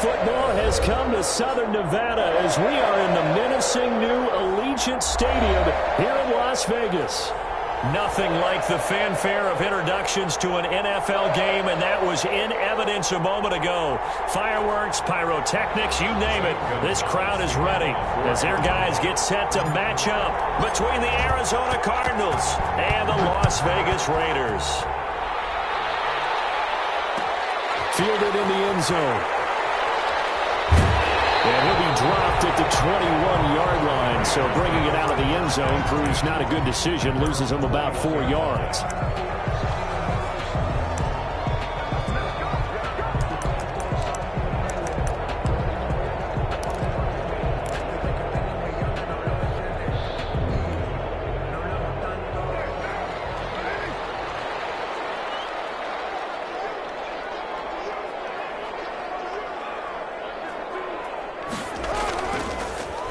football has come to Southern Nevada as we are in the menacing new Allegiant Stadium here in Las Vegas. Nothing like the fanfare of introductions to an NFL game, and that was in evidence a moment ago. Fireworks, pyrotechnics, you name it. This crowd is ready as their guys get set to match up between the Arizona Cardinals and the Las Vegas Raiders. Fielded in the end zone. And he'll be dropped at the 21-yard line, so bringing it out of the end zone proves not a good decision, loses him about 4 yards.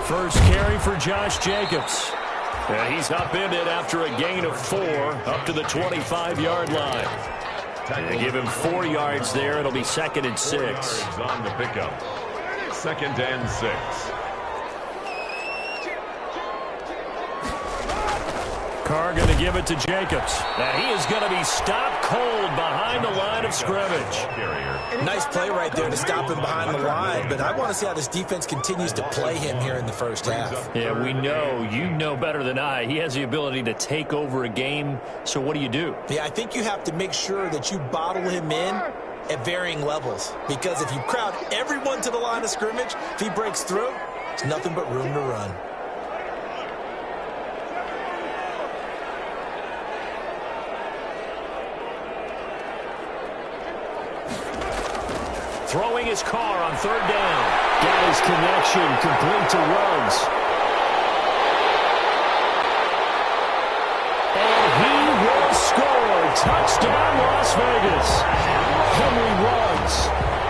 First carry for Josh Jacobs. And he's upended after a gain of 4 up to the 25-yard line. They give him 4 yards there. It'll be 2nd and 6. On the pickup. 2nd and 6. Carr going to give it to Jacobs. Now he is going to be stopped cold behind the line of scrimmage. Nice play right there to stop him behind the line, but I want to see how this defense continues to play him here in the first half. Yeah, we know. You know better than I. He has the ability to take over a game, so what do? Yeah, I think you have to make sure that you bottle him in at varying levels, because if you crowd everyone to the line of scrimmage, if he breaks through, there's nothing but room to run. Throwing his car on 3rd down. Got his connection complete to Ruggs. And he will score. Touchdown, Las Vegas. Henry Ruggs,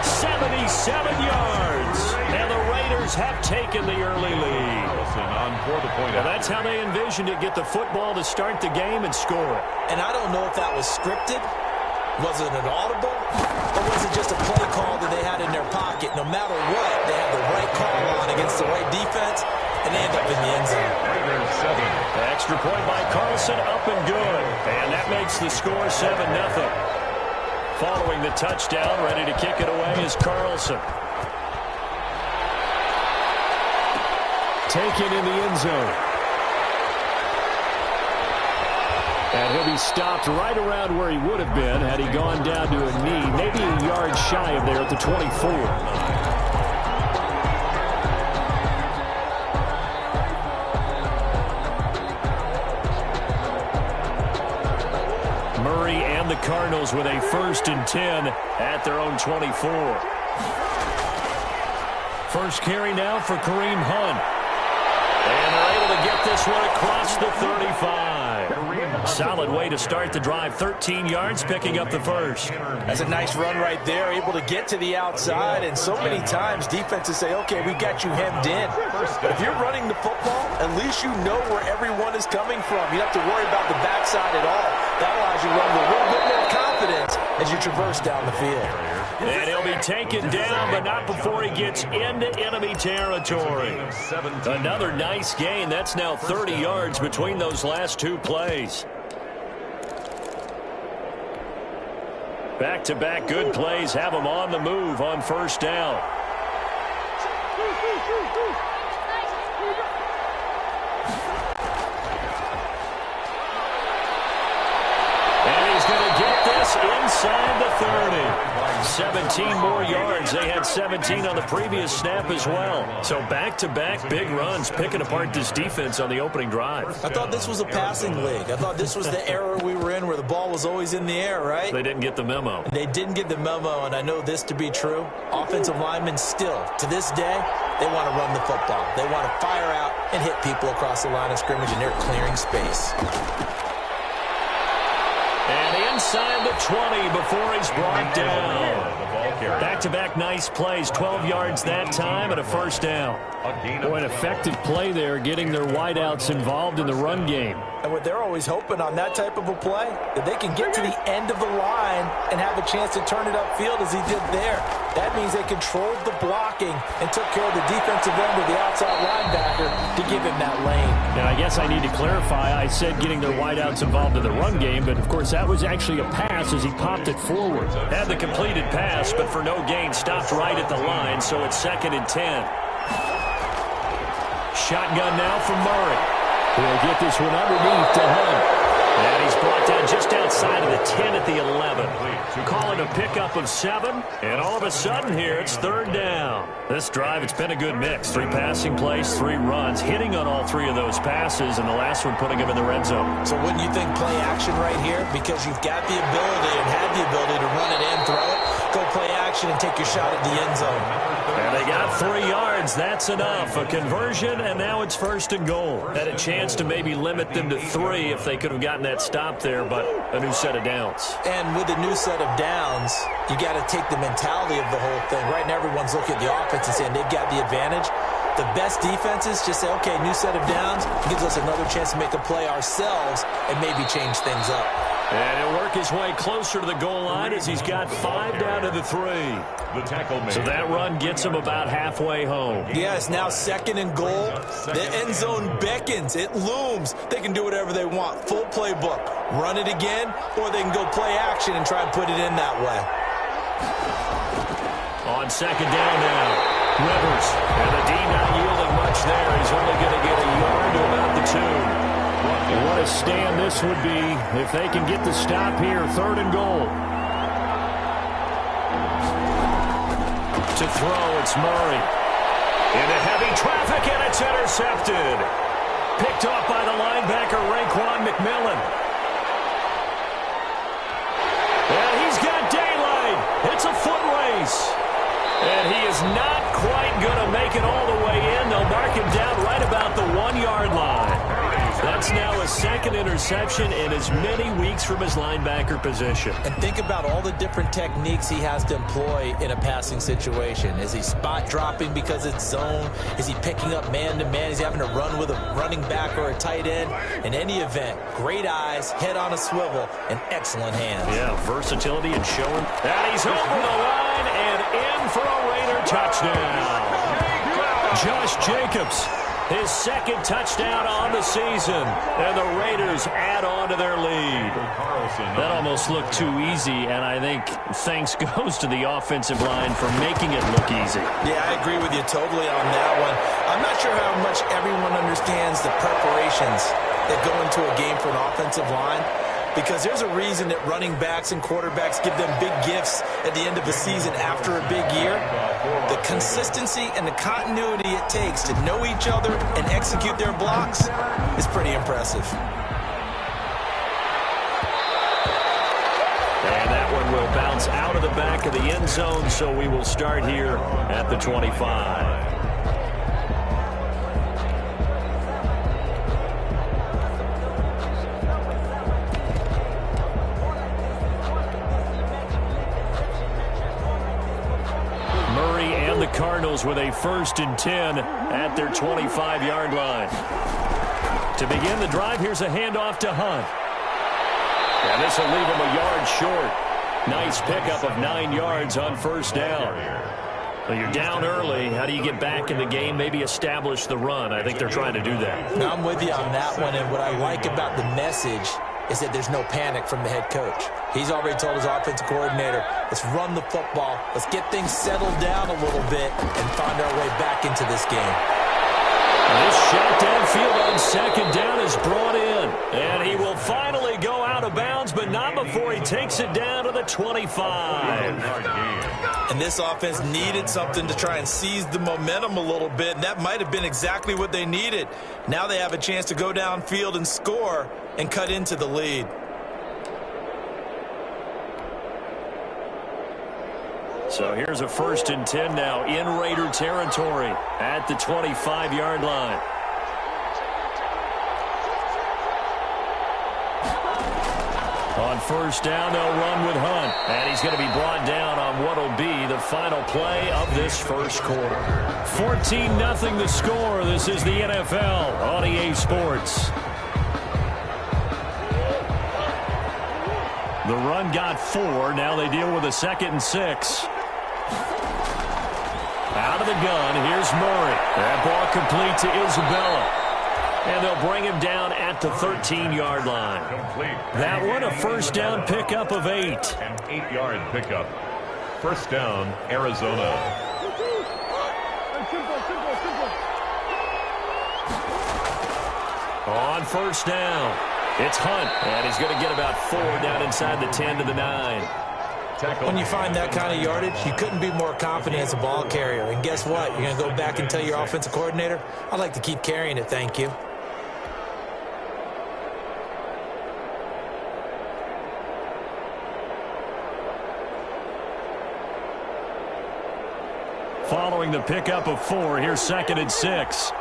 77 yards. And the Raiders have taken the early lead. Well, that's how they envisioned it. Get the football to start the game and score it. And I don't know if that was scripted. Was it an audible? Or was it just a play call that they had in their pocket? No matter what, they had the right call on against the right defense, and they end up in the end zone. The extra point by Carlson, up and good. And that makes the score 7-0. Following the touchdown, ready to kick it away is Carlson. Taken in the end zone. And he'll be stopped right around where he would have been had he gone down to a knee, maybe a yard shy of there at the 24. Murray and the Cardinals with a 1st and 10 at their own 24. First carry now for Kareem Hunt. And they're able to get this one across the 35. Solid way to start the drive. 13 yards, picking up the first. That's a nice run right there, able to get to the outside. And so many times defenses say, okay, we got you hemmed in. But if you're running the football, at least you know where everyone is coming from. You don't have to worry about the backside at all. That allows you to run with a little bit more confidence as you traverse down the field. And he'll be taken down, but not before he gets into enemy territory. Another nice gain. That's now 30 yards between those last 2 plays. Back-to-back good plays have him on the move on 1st down. And he's going to get this inside the 30. 17 more yards. They had 17 on the previous snap as well. So back-to-back big runs, picking apart this defense on the opening drive. I thought this was a passing league. I thought this was the era we were in where the ball was always in the air, right? They didn't get the memo. They didn't get the memo, and I know this to be true. Offensive linemen still, to this day, they want to run the football. They want to fire out and hit people across the line of scrimmage, and they're clearing space. And inside the 20 before he's brought down. Back-to-back nice plays, 12 yards that time and a first down. Boy, an effective play there, getting their wideouts involved in the run game. And what they're always hoping on that type of a play, that they can get to the end of the line and have a chance to turn it upfield as he did there. That means they controlled the blocking and took care of the defensive end of the outside linebacker to give him that lane. And I guess I need to clarify, I said getting their wideouts involved in the run game, but of course that was actually a pass as he popped it forward. Had the completed pass, but for no gain, stopped right at the line, so it's 2nd and 10. Shotgun now from Murray. He'll get this one underneath to Hunt. And he's brought down just outside of the 10 at the 11. Call it a pickup of 7, and all of a sudden here it's 3rd down. This drive, it's been a good mix. 3 passing plays, 3 runs, hitting on all 3 of those passes, and the last one putting him in the red zone. So wouldn't you think play action right here? Because you've got the ability and had the ability to run it in, throw it, go play action, and take your shot at the end zone. And they got 3 yards. That's enough. A conversion, and now it's 1st and goal. Had a chance to maybe limit them to 3 if they could have gotten that stop there, but a new set of downs. And with a new set of downs, you got to take the mentality of the whole thing. Right now, everyone's looking at the offense and saying they've got the advantage. The best defenses just say, okay, new set of downs, gives us another chance to make a play ourselves and maybe change things up. And he'll work his way closer to the goal line as he's got 5 down to the 3. The tackle made. So that run gets him about halfway home. Yeah, it's now 2nd and goal. The end zone beckons. It looms. They can do whatever they want. Full playbook. Run it again, or they can go play action and try and put it in that way. On 2nd down now. Rivers. And the D not yielding much there. He's only going to get a yard to about the 2. What a stand this would be if they can get the stop here. 3rd and goal. To throw, it's Murray. Into heavy traffic, and it's intercepted. Picked off by the linebacker, Raekwon McMillan. And he's got daylight. It's a foot race. And he is not quite going to make it all the way in. They'll mark him down right about the 1-yard line. That's now a 2nd interception in as many weeks from his linebacker position. And think about all the different techniques he has to employ in a passing situation. Is he spot dropping because it's zone? Is he picking up man-to-man? Is he having to run with a running back or a tight end? In any event, great eyes, head on a swivel, and excellent hands. Yeah, versatility and showing. And he's over the line and in for a Raider touchdown. Josh Jacobs. His 2nd touchdown on the season, and the Raiders add on to their lead. That almost looked too easy, and I think thanks goes to the offensive line for making it look easy. Yeah, I agree with you totally on that one. I'm not sure how much everyone understands the preparations that go into a game for an offensive line, because there's a reason that running backs and quarterbacks give them big gifts at the end of a season after a big year. The consistency and the continuity it takes to know each other and execute their blocks is pretty impressive. And that one will bounce out of the back of the end zone, so we will start here at the 25. Cardinals with a 1st and 10 at their 25-yard line. To begin the drive, here's a handoff to Hunt. And this will leave him a yard short. Nice pickup of 9 yards on 1st down. So you're down early. How do you get back in the game, maybe establish the run? I think they're trying to do that. Now, I'm with you on that one, and what I like about the message is that there's no panic from the head coach. He's already told his offensive coordinator, let's run the football, let's get things settled down a little bit and find our way back into this game. This shot downfield on 2nd down is brought in, and he will finally go out of bounds, but not before he takes it down to the 25. And this offense needed something to try and seize the momentum a little bit, and that might have been exactly what they needed. Now they have a chance to go downfield and score and cut into the lead. So here's a 1st and 10 now in Raider territory at the 25-yard line. On first down, they'll run with Hunt. And he's going to be brought down on what will be the final play of this first quarter. 14-0 the score. This is the NFL on EA Sports. The run got 4. Now they deal with a 2nd and 6. Out of the gun, here's Murray. That ball complete to Isabella. And they'll bring him down at the 13-yard line. Complete. That one, a first down pickup of 8. An 8-yard pickup. First down, Arizona. On first down, it's Hunt. And he's going to get about 4 down inside the 10 to the 9. When you find that kind of yardage, you couldn't be more confident as a ball carrier. And guess what? You're going to go back and tell your offensive coordinator, I'd like to keep carrying it, thank you. Following the pickup of 4, here's 2nd and 6.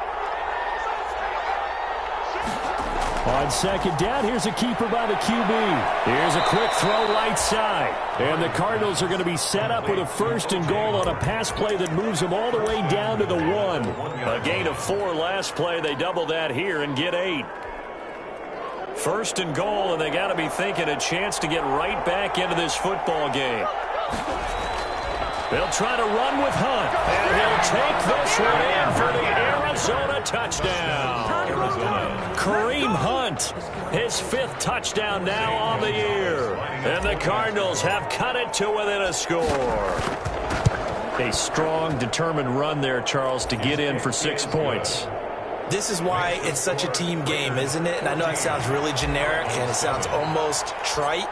On second down, here's a keeper by the QB. Here's a quick throw right side. And the Cardinals are going to be set up with a 1st and goal on a pass play that moves them all the way down to the 1. A gain of 4 last play. They double that here and get 8. 1st and goal, and they got to be thinking a chance to get right back into this football game. They'll try to run with Hunt, and he'll take this one in for the Arizona touchdown. Kareem Hunt, his 5th touchdown now on the year. And the Cardinals have cut it to within a score. A strong, determined run there, Charles, to get in for 6 points. This is why it's such a team game, isn't it? And I know it sounds really generic and it sounds almost trite,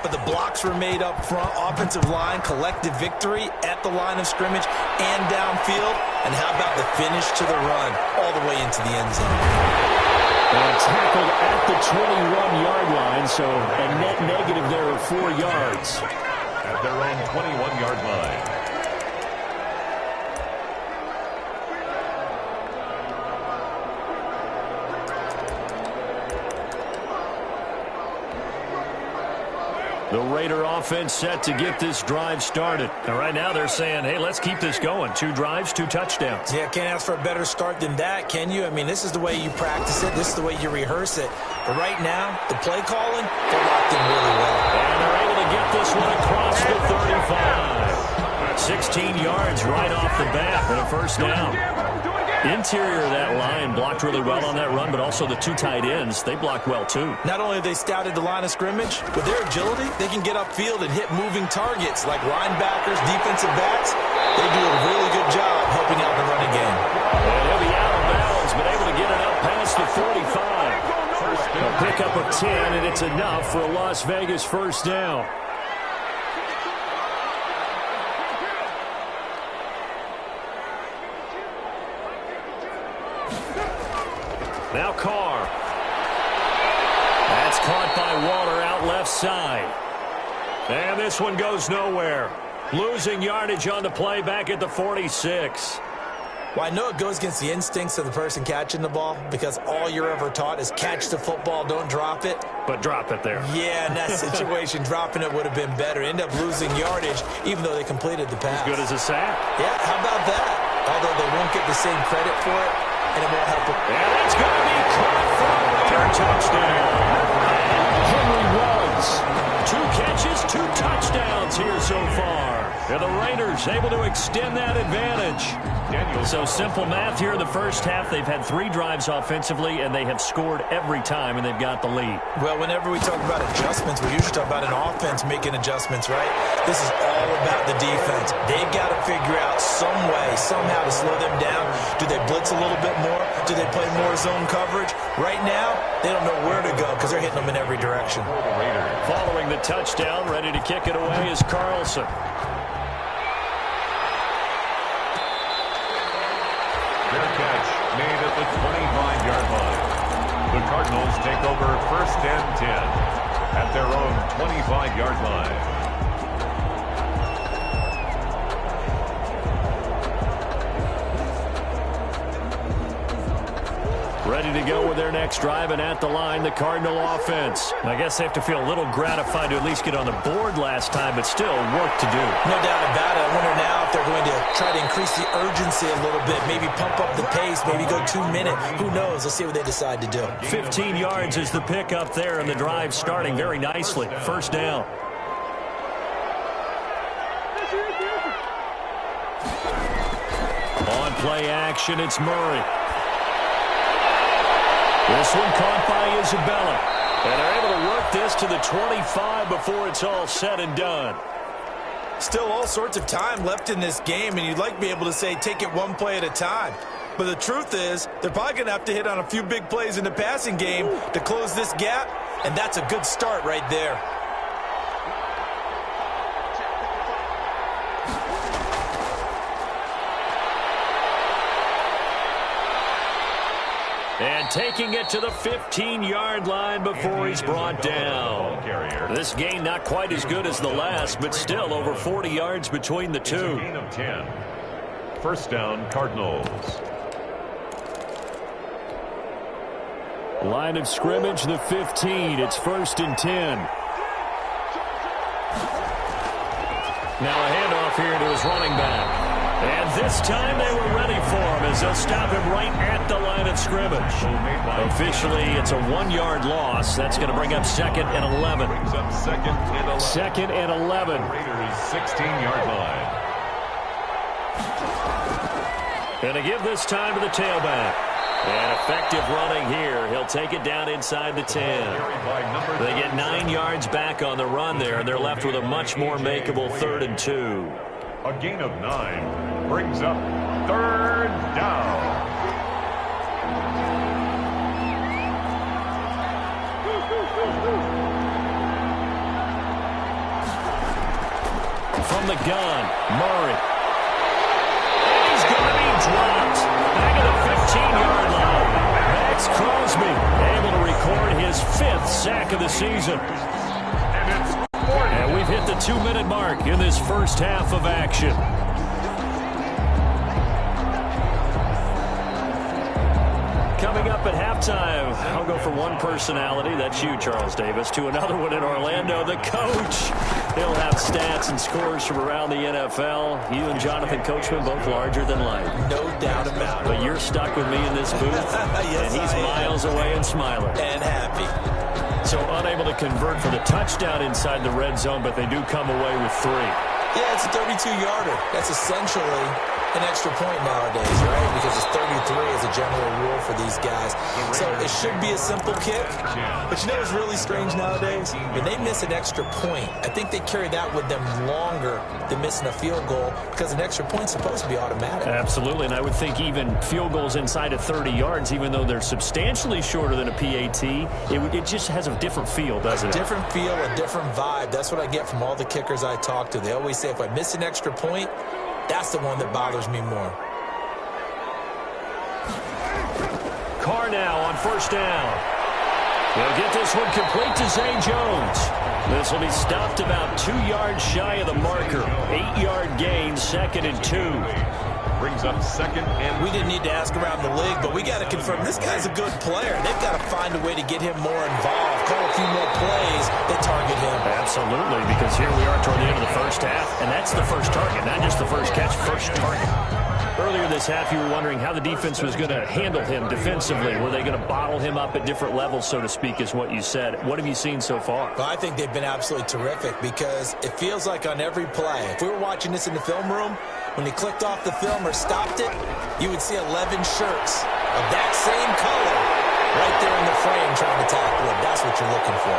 but the blocks were made up front, offensive line, collective victory at the line of scrimmage and downfield. And how about the finish to the run all the way into the end zone? And tackled at the 21-yard line, so a net negative there of 4 yards. At their own 21-yard line. The Raider offense set to get this drive started. And right now they're saying, hey, let's keep this going. 2 drives, 2 touchdowns. Yeah, can't ask for a better start than that, can you? I mean, this is the way you practice it. This is the way you rehearse it. But right now, the play calling, they're locked in really well. And they're able to get this one across the 35. 16 yards right off the bat and a first down. Interior of that line blocked really well on that run, but also the 2 tight ends, they blocked well too. Not only have they scouted the line of scrimmage, with their agility, they can get upfield and hit moving targets like linebackers, defensive backs. They do a really good job helping out the running game. And he'll be out of bounds, but able to get it up past the 45. A pickup of 10, and it's enough for a Las Vegas first down. Now Carr. That's caught by Waller out left side. And this one goes nowhere. Losing yardage on the play back at the 46. Well, I know it goes against the instincts of the person catching the ball because all you're ever taught is catch the football, don't drop it. But drop it there. Yeah, in that situation, dropping it would have been better. End up losing yardage even though they completed the pass. As good as a sack. Yeah, how about that? Although they won't get the same credit for it, and it won't help them. And it's going to be caught for a Raider touchdown. Henry Ruggs. 2 catches, 2 touchdowns here so far. And the Raiders able to extend that advantage. So simple math here in the first half. They've had 3 drives offensively, and they have scored every time, and they've got the lead. Well, whenever we talk about adjustments, we usually talk about an offense making adjustments, right? This is all about the defense. They've got to figure out some way, somehow to slow them down. Do they blitz a little bit more? Do they play more zone coverage? Right now, they don't know where to go because they're hitting them in every direction. Following the touchdown, ready to kick it away is Carlson. Their catch made at the 25-yard line. The Cardinals take over 1st and 10 at their own 25-yard line. Ready ready to go with their next drive, and at the line, the Cardinal offense. I guess they have to feel a little gratified to at least get on the board last time, but still work to do. No doubt about it. I wonder now if they're going to try to increase the urgency a little bit, maybe pump up the pace, maybe go 2 minute. Who knows? Let's see what they decide to do. 15 yards is the pickup there, and the drive starting very nicely. First down. On play action, it's Murray. This one caught by Isabella. And they're able to work this to the 25 before it's all said and done. Still all sorts of time left in this game, and you'd like to be able to say take it one play at a time. But the truth is, they're probably going to have to hit on a few big plays in the passing game to close this gap, and that's a good start right there. And taking it to the 15-yard line before he's brought down. This gain not quite as good as the last, but still over 40 yards between the two. Gain of 10. First down, Cardinals. Line of scrimmage, the 15. It's 1st and 10. Now a handoff here to his running back. And this time they were ready for him as they'll stop him right at the line of scrimmage. Officially, it's a 1-yard loss. That's going to bring up 2nd and 11. Brings up 2nd and 11. 2nd and 11. Raiders 16-yard line. Going to give this time to the tailback. And effective running here. He'll take it down inside the 10. They get 9 yards back on the run there, and they're left with a much more makeable 3rd and 2. A gain of 9 brings up 3rd down. From the gun, Murray. He's going to be dropped. Back at the 15-yard line. Max Crosby able to record his 5th sack of the season. And we've hit the 2-minute mark in this first half of action. Coming up at halftime, I'll go from one personality, that's you, Charles Davis, to another one in Orlando, the coach. He'll have stats and scores from around the NFL. You and Jonathan Coachman, both larger than life. No doubt about it. But you're stuck with me in this booth, yes, and he's miles away and smiling. And happy. So unable to convert for the touchdown inside the red zone, but they do come away with 3. Yeah, it's a 32-yarder. That's essentially an extra point nowadays, right? Because it's 33 as a general rule for these guys. So it should be a simple kick. But you know what's really strange nowadays? When they miss an extra point, I think they carry that with them longer than missing a field goal because an extra point's supposed to be automatic. Absolutely, and I would think even field goals inside of 30 yards, even though they're substantially shorter than a PAT, it just has a different feel, doesn't it? A different feel, a different vibe. That's what I get from all the kickers I talk to. They always say if I miss an extra point, that's the one that bothers me more. Carr now on first down. They'll get this one complete to Zay Jones. This will be stopped about 2 yards shy of the marker. 8-yard gain, 2nd and 2. Brings up 2nd and... We didn't need to ask around the league, but we got to confirm this guy's a good player. They've got to find a way to get him more involved, call a few more plays that target him. Absolutely, because here we are toward the end of the first half, and that's the first target, not just the first catch, first target. Earlier this half, you were wondering how the defense was going to handle him defensively. Were they going to bottle him up at different levels, so to speak, is what you said. What have you seen so far? Well, I think they've been absolutely terrific because it feels like on every play, if we were watching this in the film room, when he clicked off the film or stopped it, you would see 11 shirts of that same color right there in the frame trying to tackle him. That's what you're looking for.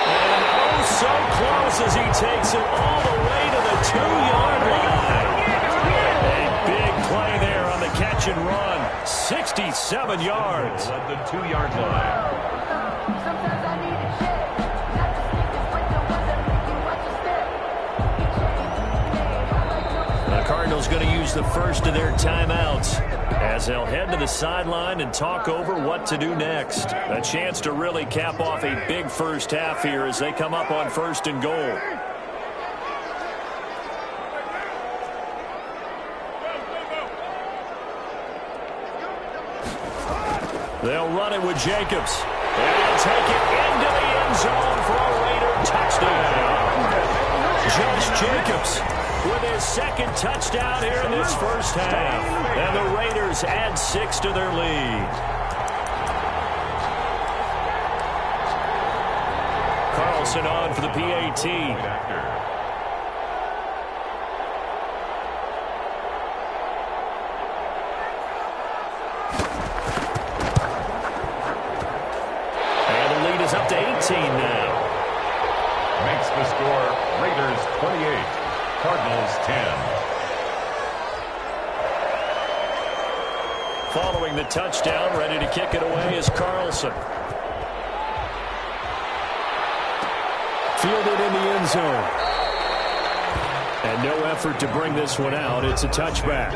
And oh, so close as he takes it all the way to the 2-yard line. A big play there on the catch and run. 67 yards. At the 2-yard line. The Cardinals going to use the first of their timeouts as they'll head to the sideline and talk over what to do next. A chance to really cap off a big first half here as they come up on 1st and goal. They'll run it with Jacobs. And he'll take it into the end zone for a Raider touchdown. Josh Jacobs with his second touchdown here in this first half. And the Raiders add 6 to their lead. Carlson on for the PAT. Up to 18 now. Makes the score Raiders 28, Cardinals 10. Following the touchdown, ready to kick it away is Carlson. Fielded in the end zone. And no effort to bring this one out. It's a touchback.